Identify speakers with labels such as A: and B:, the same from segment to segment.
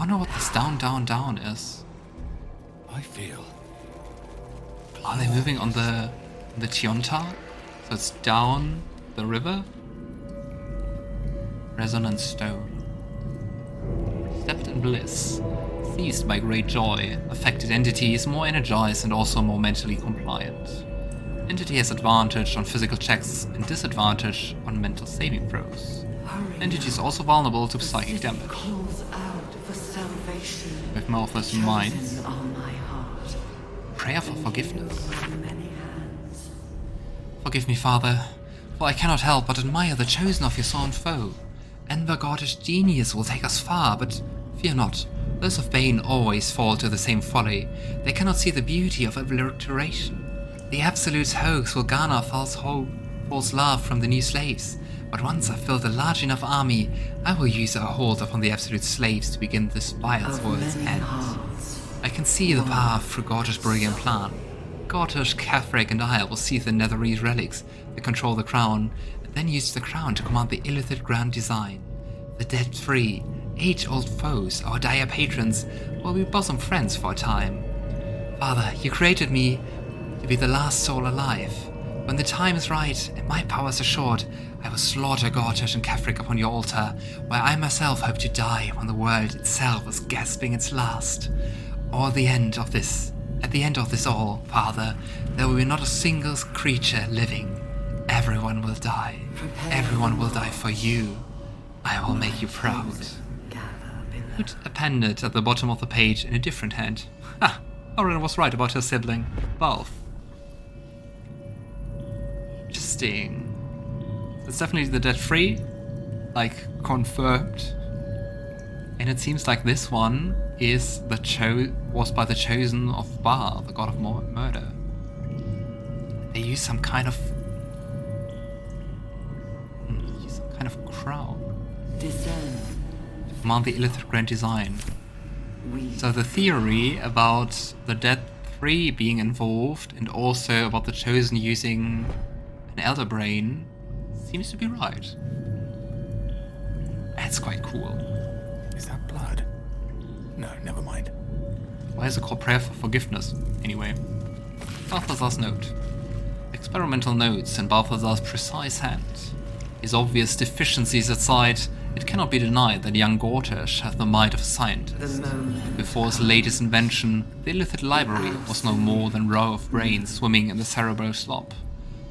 A: wonder what this down, down, down is.
B: I feel.
A: Are they moving on the Tionta? So it's down the river? Resonant stone. Stepped in bliss. Seized by great joy. Affected entity is more energized and also more mentally compliant. Entity has advantage on physical checks and disadvantage on mental saving throws. Entity is also vulnerable to psychic damage. With Malthus in mind. Prayer for forgiveness. Forgive me, Father, for I cannot help but admire the chosen of your sworn foe. Envergodish genius will take us far, but fear not. Those of Bane always fall to the same folly. They cannot see the beauty of obliteration. The Absolute's hoax will garner false hope, false love from the new slaves. But once I've built a large enough army, I will use our hold upon the Absolute slaves to begin this vile world's end. I can see the path through Gortish's brilliant plan. Gortish, Catherick, and I will seize the Netherese relics that control the crown, and then use the crown to command the illithid grand design. The debt-free, age-old foes, our dire patrons, will be bosom friends for a time. Father, you created me to be the last soul alive. When the time is right and my powers are short, I will slaughter Gortish and Catherick upon your altar, where I myself hope to die when the world itself is gasping its last. At the end of this all, Father, there will be not a single creature living. Everyone will die. Everyone will die for you. I will make you proud. Put appended at the bottom of the page in a different hand. Ha! Oren was right about her sibling, Balf. Interesting. It's definitely the debt free, like confirmed. And it seems like this one is was by the chosen of Bar, the god of murder. They use some kind of crown to command the illithid grand design. So the theory about the dead three being involved and also about the chosen using an elder brain seems to be right. That's quite cool.
B: Is that blood? No, never mind.
A: Why is it called prayer for forgiveness, anyway? Balthazar's note. Experimental notes in Balthazar's precise hand. His obvious deficiencies aside, it cannot be denied that young Gortish had the mind of a scientist. Before his latest invention, the illithid library was no more than a row of brains swimming in the cerebral slop.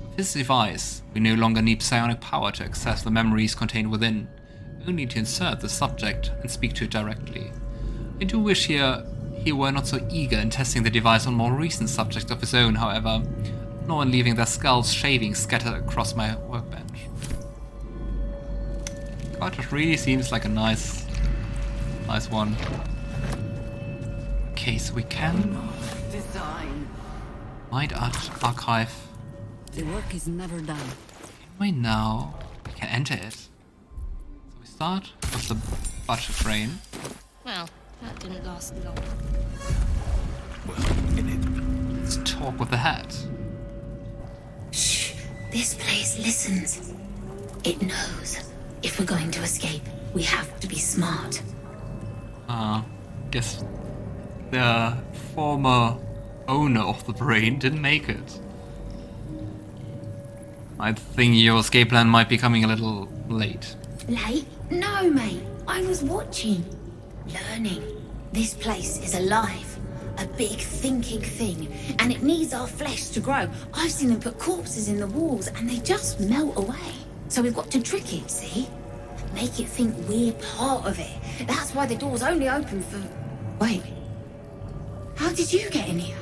A: With his device, we no longer need psionic power to access the memories contained within, only to insert the subject and speak to it directly. I do wish he were not so eager in testing the device on more recent subjects of his own, however, nor in leaving their skulls shavings scattered across my workbench. Gortish really seems like a nice one. Okay, so we can Mind Archive.
C: The work is never done.
A: Right now, we can enter it. So we start with the budget brain.
D: Well, that didn't last long.
B: Well, in it.
A: Let's talk with the hat.
E: Shh. This place listens. It knows. If we're going to escape, we have to be smart.
A: Guess the former owner of the brain didn't make it. I think your escape plan might be coming a little late.
E: Late? No, mate. I was watching. Learning. This place is alive. A big thinking thing. And it needs our flesh to grow. I've seen them put corpses in the walls and they just melt away. So we've got to trick it, see? Make it think we're part of it. That's why the door's only open for... Wait. How did you get in here?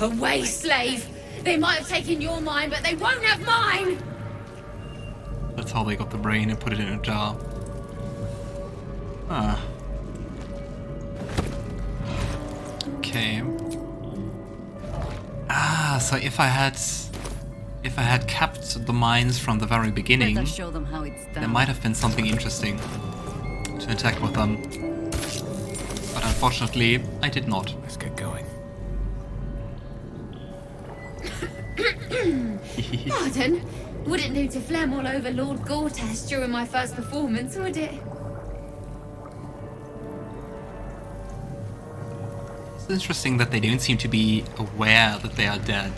E: Away, slave! They might have taken your mind, but they won't have mine!
A: That's how they got the brain and put it in a jar. Okay. So if I had kept the mines from the very beginning,
C: Let us show them how it's done.
A: there might have been something interesting to attack with them. But unfortunately, I did not.
B: Let's get going.
E: Pardon? Wouldn't do to phlegm all over Lord Gortash during my first performance, would it?
A: It's interesting that they don't seem to be aware that they are dead,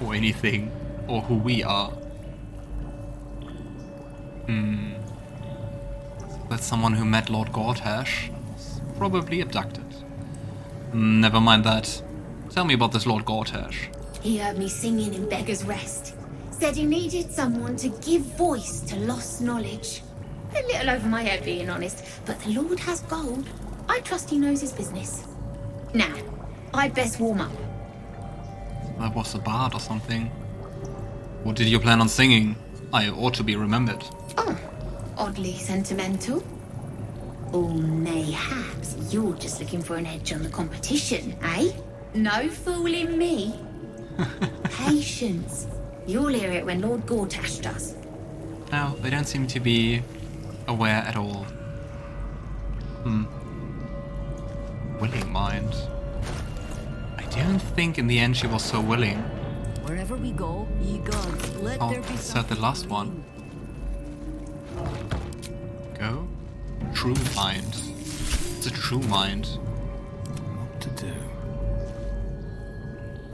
A: or anything, or who we are. That's someone who met Lord Gortash, was probably abducted. Never mind that. Tell me about this Lord Gortash.
E: He heard me singing in Beggar's Rest. Said he needed someone to give voice to lost knowledge. A little over my head, being honest, but the Lord has gold. I trust he knows his business. Now, I'd best warm up.
A: That was a bard or something. What did you plan on singing? I ought to be remembered.
E: Oh, oddly sentimental. Or mayhaps you're just looking for an edge on the competition, eh? No fooling me. Patience. You'll hear it when Lord Gortash does.
A: No, they don't seem to be aware at all. Willing mind. I don't think in the end she was so willing.
C: Wherever we go, ye gods, let there be
A: said the last one. Go? True mind. It's a true mind.
B: What to do?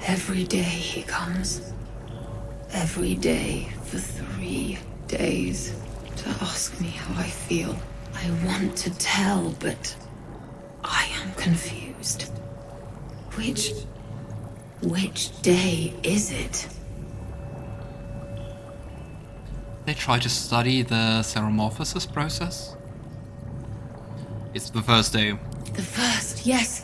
E: Every day he comes. Every day for 3 days to ask me how I feel. I want to tell, but I am confused. Which day is it?
A: They try to study the ceremorphosis process. It's the first day.
E: The first, yes.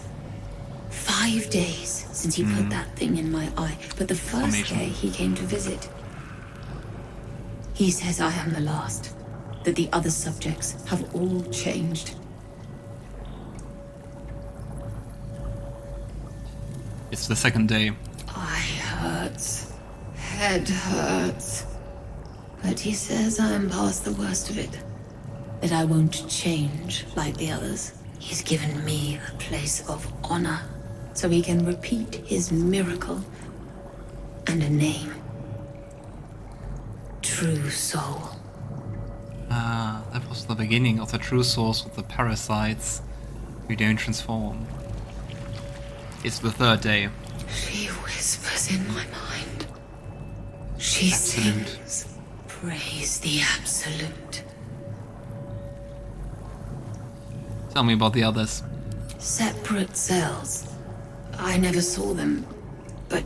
E: 5 days since he put that thing in my eye, but the first
A: Amazing.
E: day he came to visit. He says I am the last, that the other subjects have all changed.
A: It's the second day.
E: Eye hurts, head hurts. But he says I am past the worst of it, that I won't change like the others. He's given me a place of honor, so he can repeat his miracle and a name. True Soul.
A: Ah, that was the beginning of the true source of the parasites who don't transform. It's the third day.
E: She whispers in my mind. She
A: Absolute.
E: sings, praise the Absolute.
A: Tell me about the others.
E: Separate cells. I never saw them, but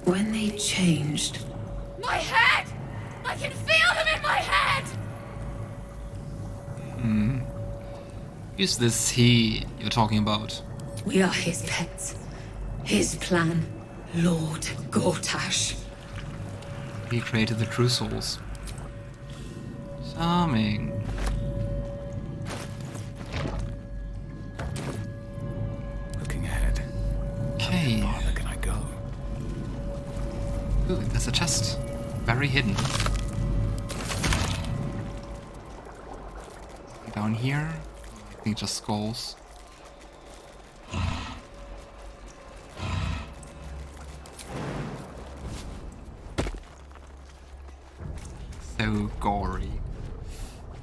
E: when they changed... My head! I can feel them in my head!
A: Who's this he you're talking about?
E: We are his pets. His plan. Lord Gortash.
A: He created the true souls. Charming.
B: Looking ahead.
A: Okay.
B: How far can I go?
A: Ooh, there's a chest. Very hidden. Down here, I think just skulls. So gory.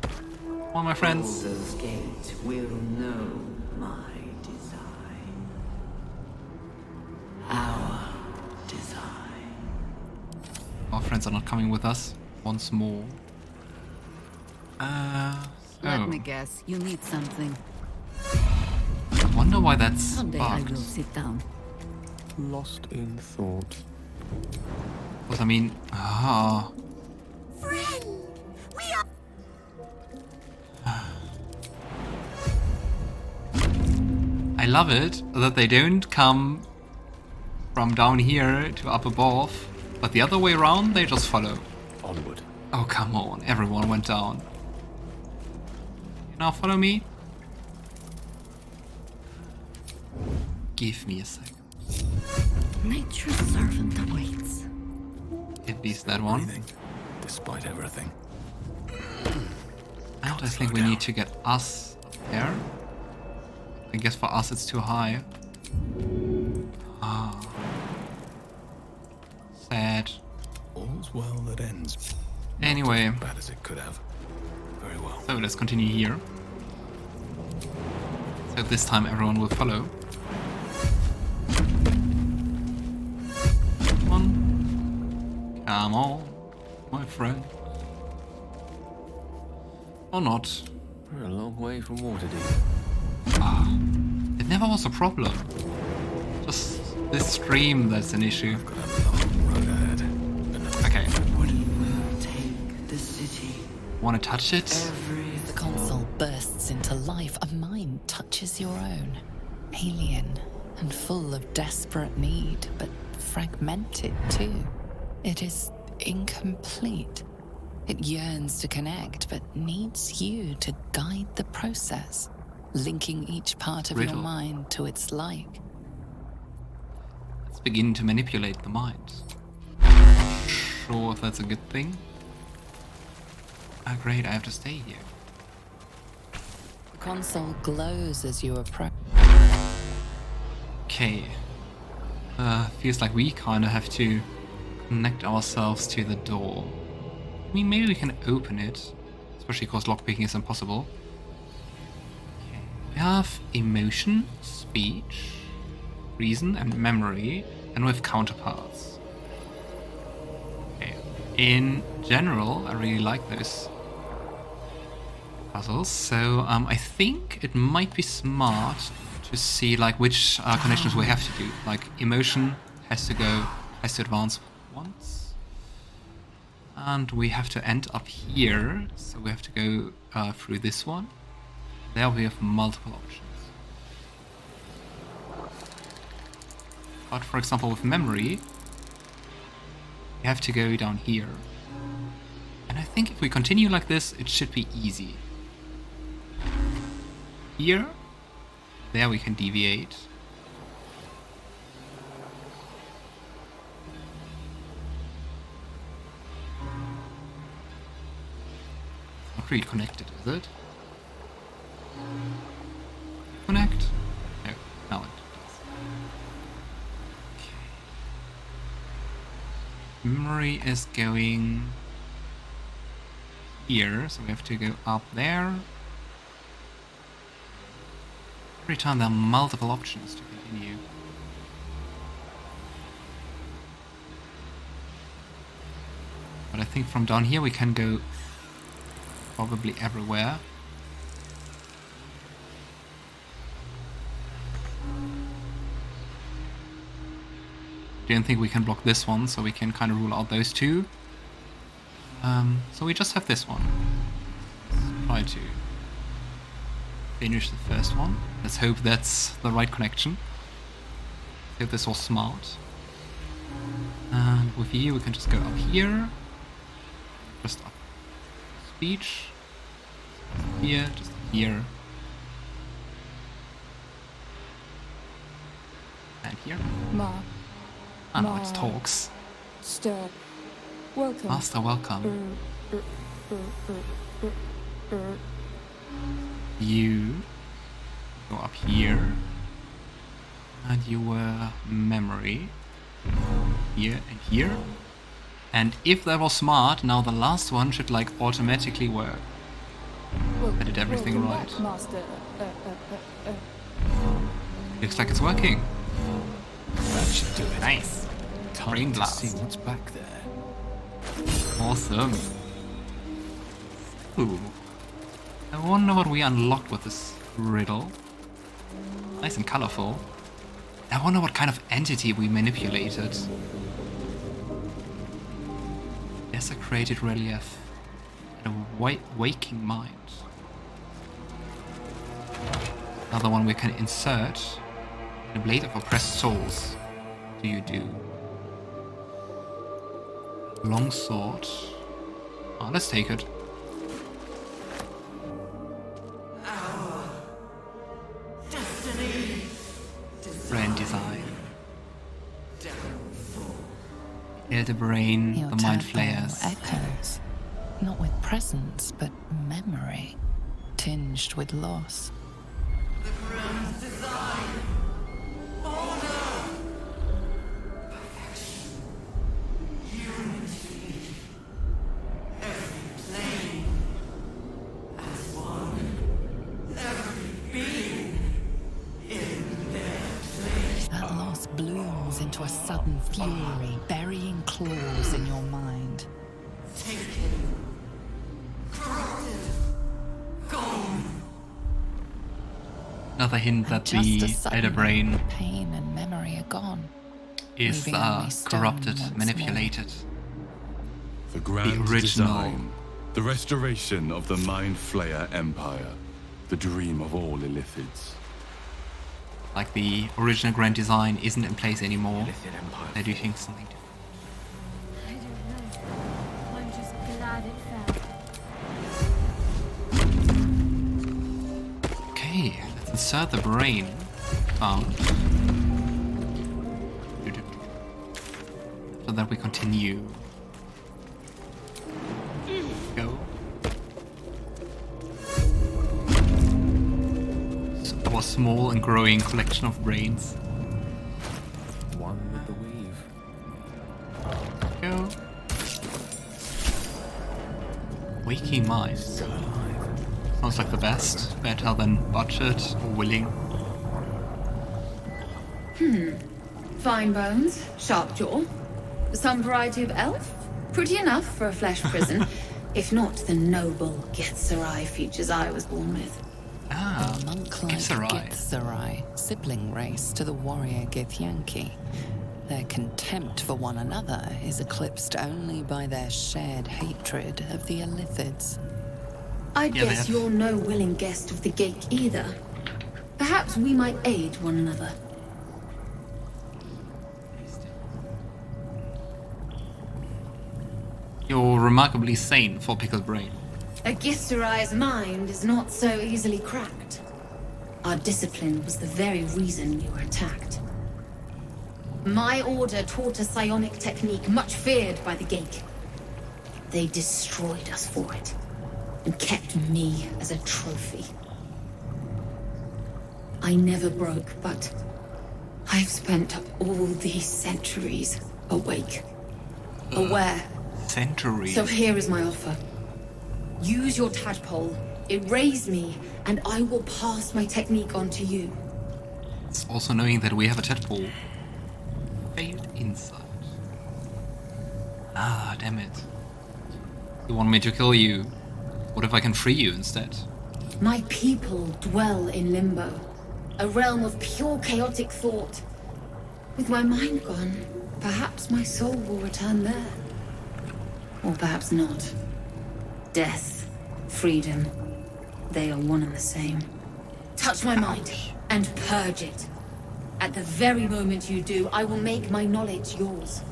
A: Come on, my friends.
F: Baldur's Gate will know my design. Our design.
A: Our friends are not coming with us once more.
C: Let me guess, you need something.
A: I wonder why that's
C: Someday I
A: bugged.
C: will sit down.
B: Lost in thought.
A: Because I mean,
E: Friend! We are...
A: I love it that they don't come from down here to up above, but the other way around, they just follow.
B: Onward.
A: Oh, come on, everyone went down. You now follow me? Give me a second.
C: Nature's servant awaits.
A: At least that one.
B: Breathing, despite everything.
A: And I think we need to get us up there. I guess for us it's too high. Ah. Sad.
B: All's well that ends.
A: Anyway,
B: As bad as it could have. Very well.
A: so let's continue here. So this time everyone will follow. Come on, my friend. Or not.
B: We're a long way from Waterdeep.
A: It never was a problem. Just this stream that's an issue.
B: Got a long road ahead.
A: Okay.
F: Take the city.
A: Wanna touch it?
G: The console bursts into life. A mind touches your own. Alien and full of desperate need, but fragmented too. It is incomplete. It yearns to connect, but needs you to guide the process, linking each part of
A: Riddle.
G: your mind to its like.
A: Let's begin to manipulate the mind. Sure if that's a good thing. Ah, great, I have to stay here.
G: The console glows as you approach.
A: Okay. Feels like we kinda have to connect ourselves to the door. I mean, maybe we can open it, especially because lockpicking is impossible. Okay. We have emotion, speech, reason, and memory, and we have counterparts. Okay. In general, I really like those puzzles, so I think it might be smart to see like which connections we have to do. Like emotion has to advance once. And we have to end up here, so we have to go through this one. There we have multiple options. But for example with memory, you have to go down here. And I think if we continue like this, it should be easy. Here, there we can deviate. Not really connected, is it? Connect? No, now it does. Okay. Memory is going here, so we have to go up there. Every time there are multiple options to continue. But I think from down here we can go probably everywhere. Don't think we can block this one, so we can kind of rule out those two. So we just have this one. Let's try to finish the first one. Let's hope that's the right connection. Hope this was smart. And with you we can just go up here. Just up. Speech. Here, just here. And here. Ah no, it's talks.
H: Master, welcome.
A: Master, welcome. You go up here. And you were memory. Here and here. And if that was smart, now the last one should like automatically work. I did everything right.
H: Master.
A: Looks like it's working.
B: That should do it.
A: Nice.
B: Time
A: Brain
B: to
A: blast.
B: see what's back there.
A: Awesome. Ooh. I wonder what we unlocked with this riddle. Nice and colorful. I wonder what kind of entity we manipulated. Desecrated relief and a waking mind. Another one we can insert. A blade of oppressed souls. What do you do? Long sword. Oh, let's take it. Brand design. The brain,
G: Your
A: the Mindflayers.
G: tadpole echoes, not with presence, but memory, tinged with loss. sudden fury burying claws in your mind.
A: Another hint that
G: Just
A: the
G: as suddenly,
A: Elder Brain
G: pain and memory are gone.
A: is
G: leaving only stone
A: corrupted,
G: once
A: manipulated.
I: The grand
A: original.
I: design, the restoration of the Mindflayer Empire, the dream of all Illithids.
A: Like the original grand design isn't in place anymore.
B: Illithid Empire.
A: They do think something different.
C: I don't know. I'm just glad it fell.
A: Okay, let's insert the brain. Found. So that we continue. Go. So our small and growing collection of brains.
B: One with the weave.
A: Go. Waking mind.
B: Still alive.
A: Sounds like the best. Better than budget or willing.
E: Fine bones, sharp jaw. Some variety of elf. Pretty enough for a flesh prison. If not the noble Githzerai features I was born with.
A: Ah,
G: Monk-like
A: Githzerai.
G: Githzerai, sibling race to the warrior Githyanki. Their contempt for one another is eclipsed only by their shared hatred of the Illithids.
E: I'd
A: Yeah, they
E: guess
A: have-
E: you're no willing guest of the gate either. Perhaps we might aid one another.
A: You're remarkably sane for pickled brain.
E: A Githzerai's mind is not so easily cracked. Our discipline was the very reason you were attacked. My order taught a psionic technique much feared by the gate. They destroyed us for it, and kept me as a trophy. I never broke, but I've spent all these centuries awake, aware.
A: Centuries.
E: So here is my offer. Use your tadpole, erase me, and I will pass my technique on to you.
A: It's also knowing that we have a tadpole. Failed insight. Ah, damn it. You want me to kill you? What if I can free you instead?
E: My people dwell in limbo, a realm of pure chaotic thought. With my mind gone, perhaps my soul will return there. Or perhaps not. Death, freedom, they are one and the same. Touch my mind and purge it. At the very moment you do, I will make my knowledge yours.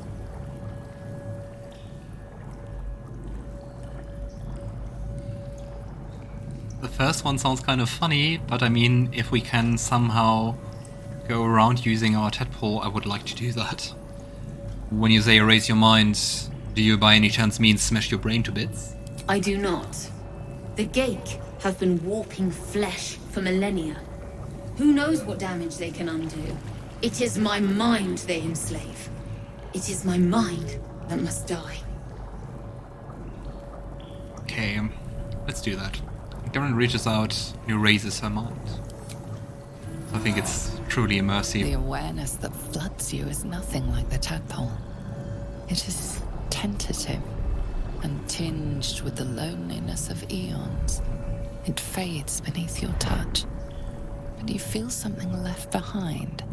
A: The first one sounds kind of funny, but I mean, if we can somehow go around using our tadpole, I would like to do that. When you say erase your mind, do you by any chance mean smash your brain to bits?
E: I do not. The Ghaik have been warping flesh for millennia. Who knows what damage they can undo? It is my mind they enslave. It is my mind that must die.
A: Okay, let's do that. Garon reaches out and erases her mind. I think it's truly
G: The
A: immersive.
G: awareness that floods you is nothing like the tadpole. It is tentative and tinged with the loneliness of eons. It fades beneath your touch, but you feel something left behind.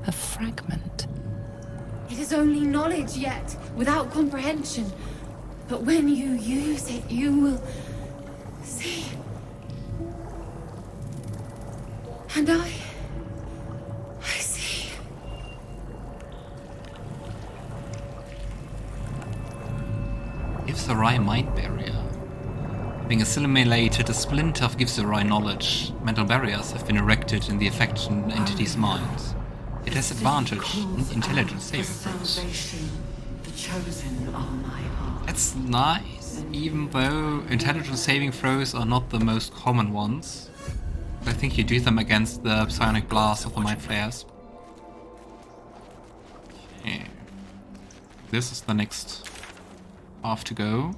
G: A fragment.
E: It is only knowledge yet, without comprehension. But when you use it, you will see. And I see.
A: Githzerai Mind Barrier. Being assimilated a splinter of Githzerai knowledge, mental barriers have been erected in the affected entity's mind. It has advantage in intelligence saving throws.
F: Salvation, the chosen are my heart.
A: That's nice, even though intelligence saving throws are not the most common ones. I think you do them against the psionic blast of the Mindflayers. Okay. This is the next half to go.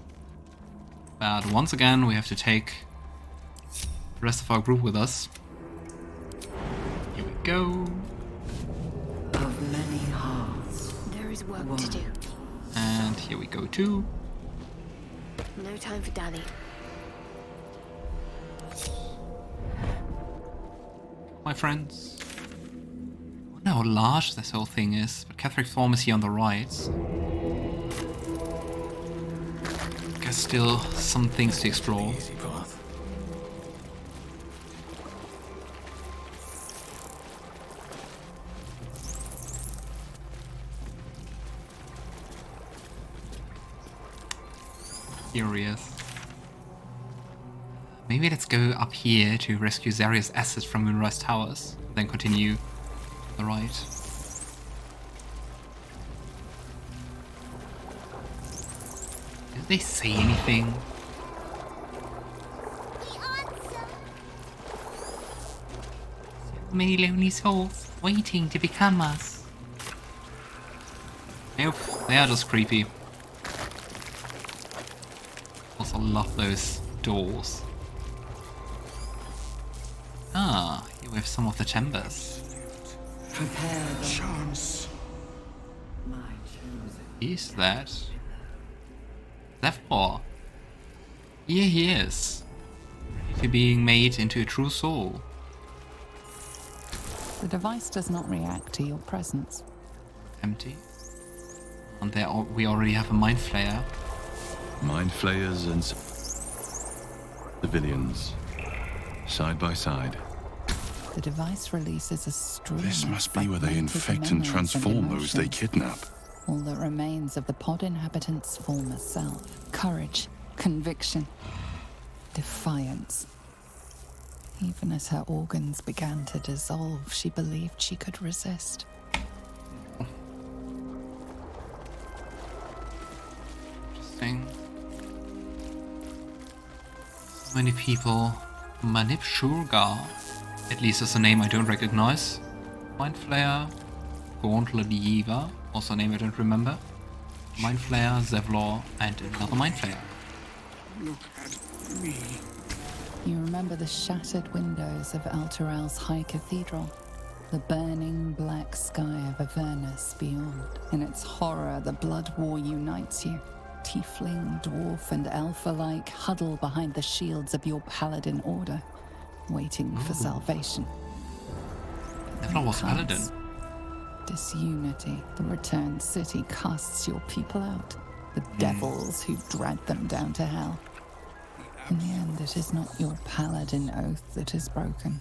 A: But once again, we have to take the rest of our group with us. Here we go.
F: Of many hearts
J: There's work to do.
A: And here we go too.
J: No time for Danny.
A: My friends. I wonder how large this whole thing is, but Catherick Thorm is here on the right. There's still some things to explore.
B: Easy path.
A: Curious. Maybe let's go up here to rescue Zaria's assets from Moonrise Towers, then continue to the right. Did they say anything? So many lonely souls waiting to become us. Nope, they are just creepy. Also love those doors. Ah, here we have some of the chambers.
F: Prepare the
B: Chance.
F: my chosen.
A: Is that? Therefore, here he is, ready to being made into a true soul.
G: The device does not react to your presence.
A: Empty. And there we already have a Mindflayer.
I: Mindflayers and civilians, side by side.
G: The device releases a stream.
I: This
G: of
I: must be where they
G: fragmented
I: infect and
G: memories
I: transform those they
G: emotions.
I: kidnap.
G: All that remains of the pod inhabitant's former self. Courage, conviction, defiance. Even as her organs began to dissolve, she believed she could resist.
A: Interesting. So many people. Manip Shurgar. At least is a name I don't recognize. Mindflayer. Gauntlet Diva. Also a name I don't remember. Mindflayer, Zevlor, and another Mindflayer.
B: Look at me.
G: You remember the shattered windows of Alteral's High Cathedral, the burning black sky of Avernus beyond. In its horror, the blood war unites you. Tiefling, dwarf, and elf alike huddle behind the shields of your paladin order, waiting for salvation.
A: Zevlor was Paladin.
G: Disunity. The returned city casts your people out. The devils who dragged them down to hell. In the end, it is not your paladin oath that is broken.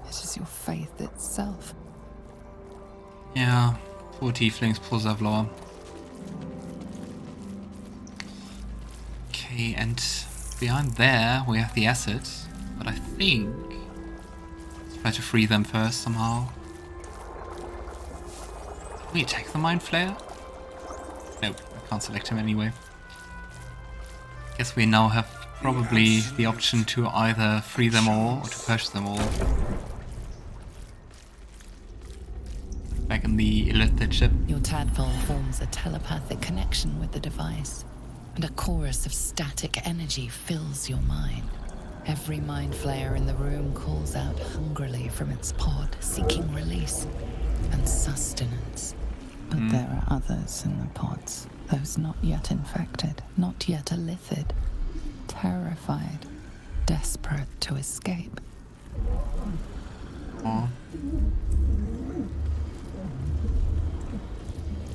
G: It is your faith itself.
A: Yeah, poor tieflings, poor Zevlor. Okay, and behind there we have the assets, but I think let's try to free them first somehow. Can we attack the Mindflayer? Nope, I can't select him anyway. Guess we now have probably the option to either free them all or to purge them all. Back in the illithid ship.
G: Your tadpole forms a telepathic connection with the device, and a chorus of static energy fills your mind. Every mind flayer in the room calls out hungrily from its pod, seeking release and sustenance. But there are others in the pods, those not yet infected, not yet illithid, terrified, desperate to escape.
A: Oh.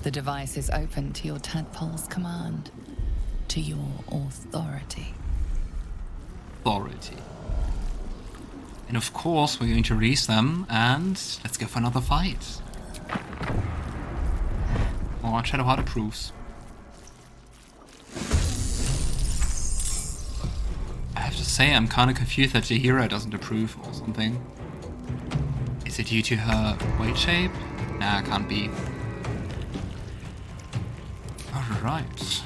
G: The device is open to your tadpole's command, to your authority.
A: Authority. And of course we're going to release them and let's go for another fight. Oh, Shadowheart approves. I have to say I'm kinda confused that Jaheira doesn't approve or something. Is it due to her weight shape? Nah, can't be. Alright.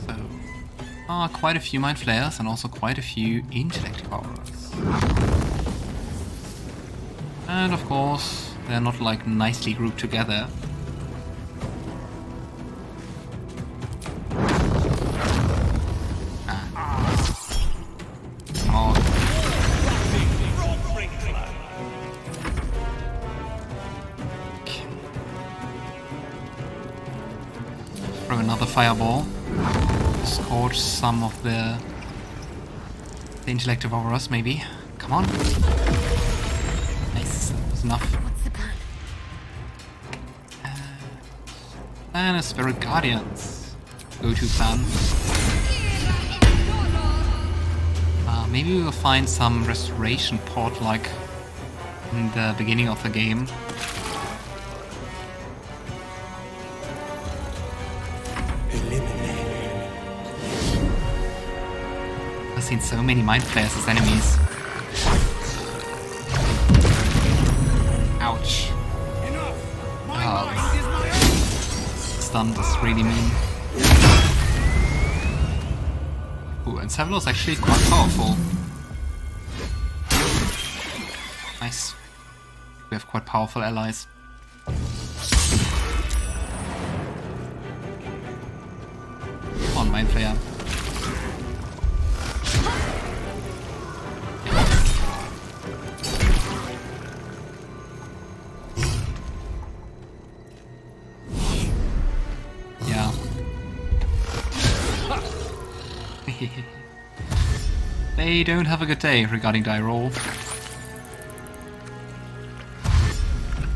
A: So, quite a few Mind Flayers and also quite a few Intellect Powers. And of course, they're not like nicely grouped together. Another fireball. Scorch some of the intellective over us, maybe. Come on. Nice, that was enough.
J: What's the plan?
A: And a Spirit Guardians. Go-to plan. Maybe we will find some restoration port like in the beginning of the game. I've seen so many Mindflayers as enemies. Ouch. Stun is really mean. Ooh, and Several is actually quite powerful. Nice. We have quite powerful allies. Come on, Mindflayer. Yeah. They don't have a good day regarding die roll.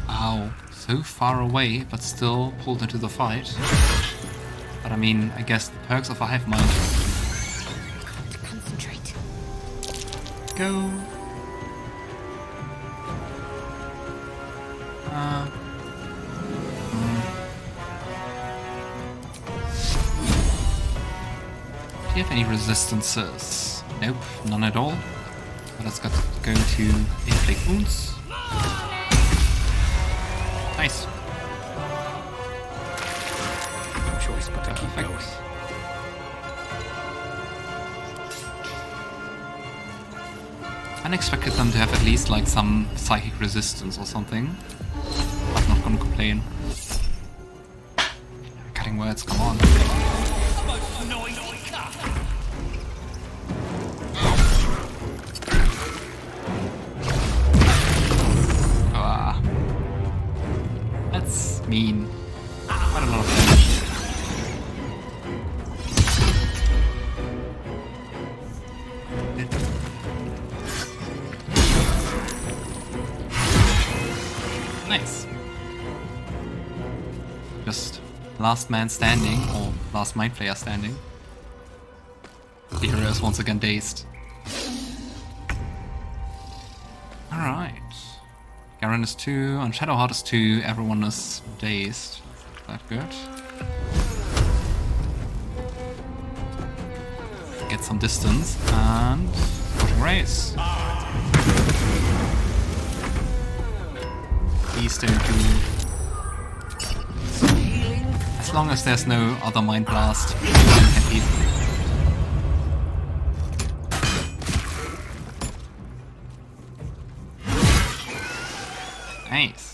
A: Ow, so far away, but still pulled into the fight. But I mean, I guess the perks of a hive mind.
J: Concentrate.
A: Go. Do you have any resistances? Nope, none at all. But let's go to inflict wounds. Nice.
B: No choice but to keep going.
A: Unexpected them to have at least like some psychic resistance or something. I'm not gonna complain. Cutting words, come on. That's mean. Quite a lot of damage. Nice. Just last man standing, or last Mindflayer standing. The hero is once again dazed. Alright. Garon is 2, and Shadowheart is 2, everyone is dazed. Is that good? Get some distance, and pushing race. Please don't do... As long as there's no other Mind Blast, I'm happy. Nice.